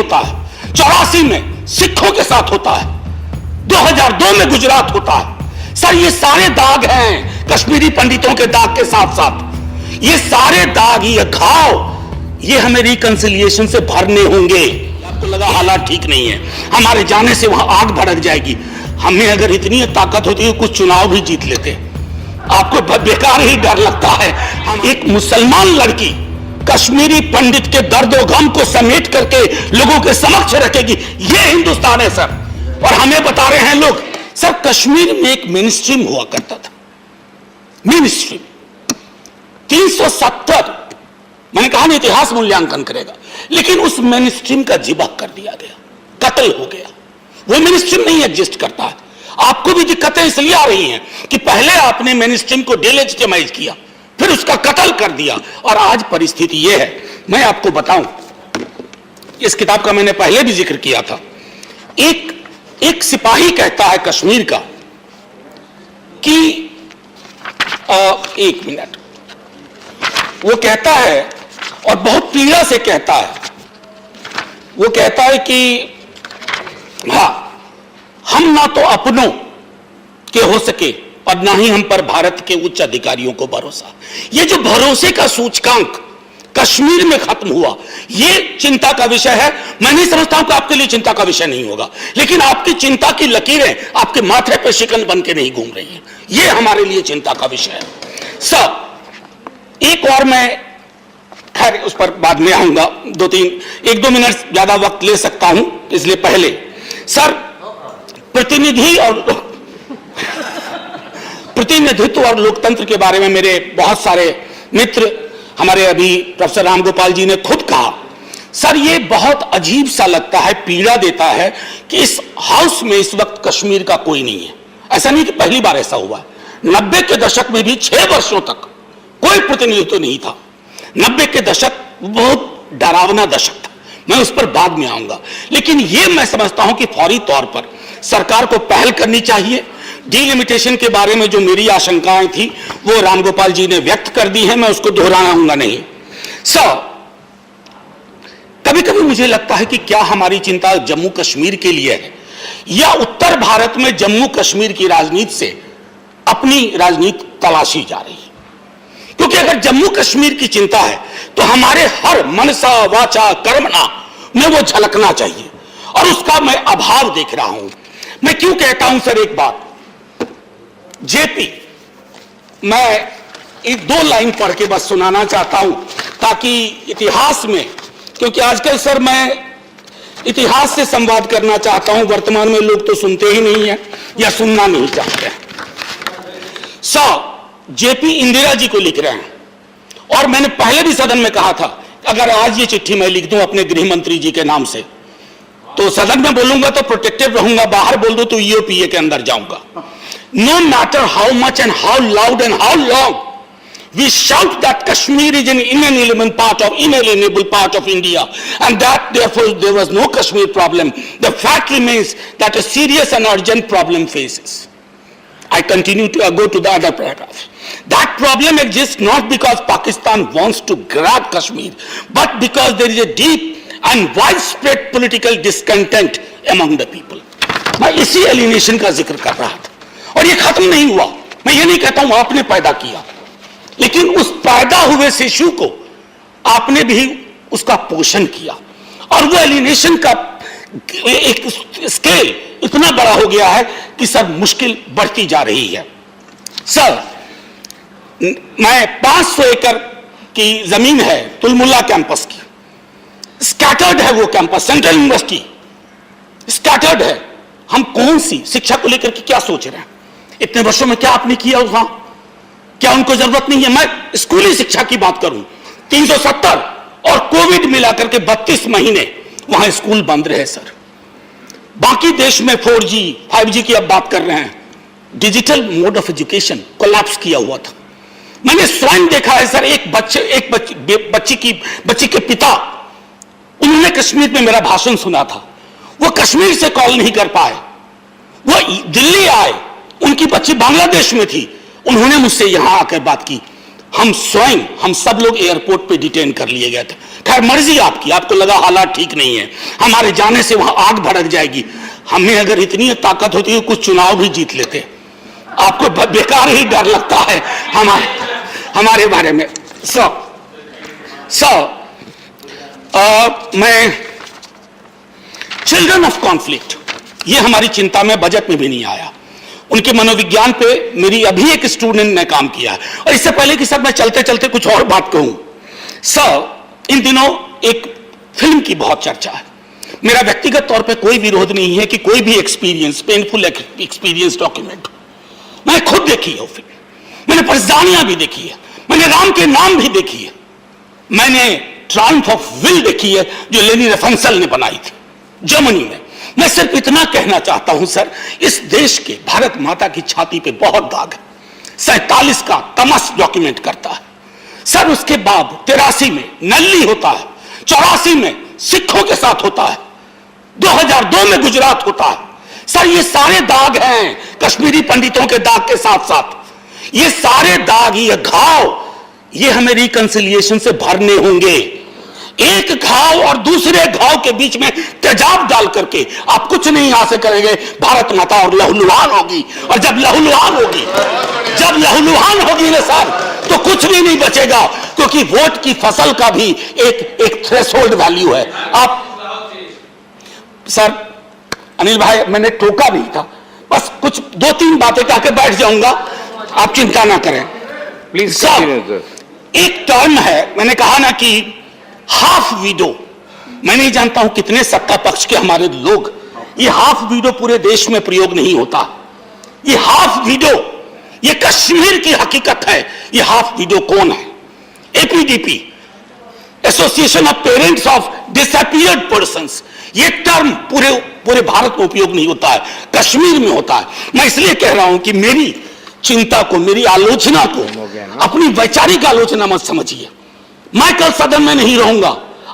होता है, 84 में सिखों के साथ होता है, 2002 में गुजरात होता है। सर ये सारे दाग हैं कश्मीरी पंडितों के दाग के साथ साथ। ये सारे दाग, ये घाव, ये हमें रिकंसिलिएशन से भरने होंगे। आपको लगा हालात ठीक नहीं है, हमारे जाने से वहां आग भड़क जाएगी। हमें अगर इतनी ताकत होती है कुछ चुनाव भी जीत लेते। आपको बेकार ही डर लगता है। हम एक मुसलमान लड़की कश्मीरी पंडित के दर्दो गम को समेट करके लोगों के समक्ष रखेगी, यह हिंदुस्तान है सर। और हमें बता रहे हैं लोग, सर कश्मीर में एक मेन स्ट्रीम हुआ करता था, मेन स्ट्रीम 370, मैंने कहा ना इतिहास मूल्यांकन करेगा, लेकिन उस मेन स्ट्रीम का जिबा कर दिया गया, कत्ल हो गया। वो मेन स्ट्रीम नहीं एग्जिस्ट करता है। आपको भी दिक्कतें इसलिए आ रही हैं कि पहले आपने मेन स्ट्रीम को डिलेजिटिमाइज किया, फिर उसका कत्ल कर दिया, और आज परिस्थिति यह है। मैं आपको बताऊं, इस किताब का मैंने पहले भी जिक्र किया था। एक सिपाही कहता है कश्मीर का कि एक मिनट, वो कहता है और बहुत पीड़ा से कहता है, वो कहता है कि हाँ, हम ना तो अपनों के हो सके और ना ही हम पर भारत के उच्च अधिकारियों को भरोसा। ये जो भरोसे का सूचकांक कश्मीर में खत्म हुआ, ये चिंता का विषय है। मैं नहीं समझता हूं कि आपके लिए चिंता का विषय नहीं होगा, लेकिन आपकी चिंता की लकीरें आपके माथे पर शिकन बन के नहीं घूम रही हैं। ये हमारे लिए चिंता का विषय है। सर एक और, मैं खैर उस पर बाद में आऊंगा, 1-2 मिनट ज्यादा वक्त ले सकता हूं, इसलिए पहले सर प्रतिनिधित्व और लोकतंत्र के बारे में मेरे बहुत सारे मित्र, हमारे अभी प्रोफेसर रामगोपाल जी ने खुद कहा। सर ये बहुत अजीब सा लगता है, पीड़ा देता है कि इस हाउस में इस वक्त कश्मीर का कोई नहीं है। ऐसा नहीं कि पहली बार ऐसा हुआ है, 90 के दशक में भी 6 वर्षों तक कोई प्रतिनिधित्व नहीं था। 90 के दशक बहुत डरावना दशक था, मैं उस पर बाद में आऊंगा। लेकिन यह मैं समझता हूं कि फौरी तौर पर सरकार को पहल करनी चाहिए। डिलिमिटेशन के बारे में जो मेरी आशंकाएं थी वो रामगोपाल जी ने व्यक्त कर दी है, मैं उसको दोहराऊंगा नहीं। सर कभी कभी मुझे लगता है कि क्या हमारी चिंता जम्मू कश्मीर के लिए है, या उत्तर भारत में जम्मू कश्मीर की राजनीति से अपनी राजनीति तलाशी जा रही है। क्योंकि अगर जम्मू कश्मीर की चिंता है तो हमारे हर मनसा वाचा कर्मणा में वो झलकना चाहिए, और उसका मैं अभाव देख रहा हूं। मैं क्यों कहता हूं सर, एक बात, जेपी, मैं 1-2 लाइन पढ़ के बस सुनाना चाहता हूं ताकि इतिहास में, क्योंकि आजकल सर मैं इतिहास से संवाद करना चाहता हूं, वर्तमान में लोग तो सुनते ही नहीं है या सुनना नहीं चाहते हैं। जेपी इंदिरा जी को लिख रहे हैं, और मैंने पहले भी सदन में कहा था अगर आज ये चिट्ठी मैं लिख दूं अपने गृह मंत्री जी के नाम से तो सदन में बोलूंगा तो प्रोटेक्टिव रहूंगा, बाहर बोल दूं तो ईओपीए के अंदर जाऊंगा। No matter how much and how loud and how long we shout that Kashmir is an inalienable part of India, and that therefore there was no Kashmir problem. The fact remains that a serious and urgent problem faces. I continue to go to the other paragraph. That problem exists not because Pakistan wants to grab Kashmir, but because there is a deep and widespread political discontent among the people. मैं इसी alienation का जिक्र कर रहा था, और ये खत्म नहीं हुआ। मैं ये नहीं कहता हूं आपने पैदा किया, लेकिन उस पैदा हुए शिशु को आपने भी उसका पोषण किया, और वो एलिनेशन का एक स्केल इतना बड़ा हो गया है कि सर मुश्किल बढ़ती जा रही है। सर मैं 500 एकड़ की जमीन है तुलमुल्ला कैंपस की, स्कैटर्ड है वो कैंपस, सेंट्रल यूनिवर्सिटी स्कैटर्ड है। हम कौन सी शिक्षा को लेकर के क्या सोच रहे हैं? इतने वर्षों में क्या आपने किया वहां? क्या उनको जरूरत नहीं है? मैं स्कूली शिक्षा की बात करूं, 370 और कोविड मिलाकर के 32 महीने वहां स्कूल बंद रहे सर। बाकी देश में 4G 5G की अब बात कर रहे हैं, digital mode of education collapse किया हुआ था। मैंने स्वयं देखा है सर, एक बच्ची के पिता, उन्होंने कश्मीर में मेरा भाषण सुना था, वो कश्मीर से कॉल नहीं कर पाए, वो दिल्ली आए, उनकी बच्ची बांग्लादेश में थी, उन्होंने मुझसे यहां आकर बात की। हम स्वयं, हम सब लोग एयरपोर्ट पे डिटेन कर लिए गए थे। खैर मर्जी आपकी, आपको लगा हालात ठीक नहीं है, हमारे जाने से वहां आग भड़क जाएगी। हमें अगर इतनी ताकत होती है कुछ चुनाव भी जीत लेते। आपको बेकार ही डर लगता है हमारे बारे में। मैं चिल्ड्रन ऑफ कॉन्फ्लिक्ट, ये हमारी चिंता में बजट में भी नहीं आया। उनके मनोविज्ञान पे मेरी अभी एक स्टूडेंट ने काम किया है। और इससे पहले कि सर मैं चलते चलते कुछ और बात कहूं, सर इन दिनों एक फिल्म की बहुत चर्चा है। मेरा व्यक्तिगत तौर पे कोई विरोध नहीं है कि कोई भी एक्सपीरियंस, पेनफुल एक्सपीरियंस डॉक्यूमेंट। मैंने खुद देखी है वो फिल्म, मैंने परजानियां भी देखी है, मैंने राम के नाम भी देखी है, मैंने ट्रायम्फ ऑफ विल देखी है जो लेनी रेफेंसल ने बनाई थी जर्मनी में। मैं सिर्फ इतना कहना चाहता हूं सर, इस देश के भारत माता की छाती पे बहुत दाग है। 47 का तमस डॉक्यूमेंट करता है सर, उसके बाद 83 में नल्ली होता है, 84 में सिखों के साथ होता है, 2002 में गुजरात होता है। सर ये सारे दाग हैं कश्मीरी पंडितों के दाग के साथ साथ, ये सारे दाग, ये घाव, ये हमें रिकंसिलिएशन से भरने होंगे। एक घाव और दूसरे घाव के बीच में तेजाब डाल करके आप कुछ नहीं हासिल करेंगे। भारत माता और लहूलुहान होगी, और जब लहूलुहान होगी ना सर, तो कुछ भी नहीं बचेगा, क्योंकि वोट की फसल का भी एक थ्रेशोल्ड वैल्यू है। आप सर अनिल भाई, मैंने टोका नहीं था, बस कुछ 2-3 बातें कह के बैठ जाऊंगा, आप चिंता ना करें प्लीज। सर एक टर्म है, मैंने कहा ना कि हाफ वीडो, मैं नहीं जानता हूं कितने सत्ता पक्ष के हमारे लोग, ये हाफ वीडो पूरे देश में प्रयोग नहीं होता। ये हाफ वीडो, ये कश्मीर की हकीकत है। ये हाफ वीडो कौन है? APDP, association of parents of disappeared persons. ये टर्म पूरे भारत में उपयोग नहीं होता है, कश्मीर में होता है। मैं इसलिए कह रहा हूं कि मेरी चिंता को, मेरी आलोचना को अपनी वैचारिक आलोचना मत समझिए। मैं कल सदन में नहीं रहूंगा,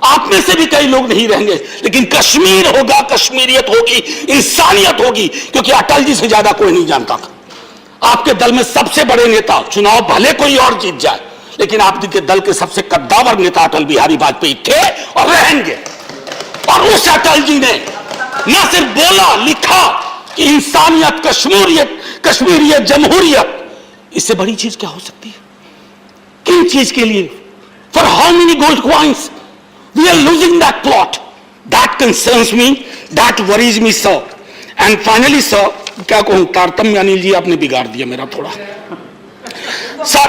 आप में से भी कई लोग नहीं रहेंगे, लेकिन कश्मीर होगा, कश्मीरियत होगी, इंसानियत होगी, क्योंकि अटल जी से ज्यादा कोई नहीं जानता था। आपके दल में सबसे बड़े नेता, चुनाव भले कोई और जीत जाए, लेकिन आपके दल के सबसे कद्दावर नेता अटल बिहारी वाजपेयी थे और रहेंगे। और उस अटल जी ने न सिर्फ बोला, लिखा कि इंसानियत, कश्मीरियत, जमहूरियत, इससे बड़ी चीज क्या हो सकती है? किन चीज के लिए? For how many gold coins? We are losing that plot. That concerns me. That worries me, sir. And finally, sir, क्या कहूं, तारतम्य अनिल जी आपने बिगाड़ दिया मेरा थोड़ा। सर,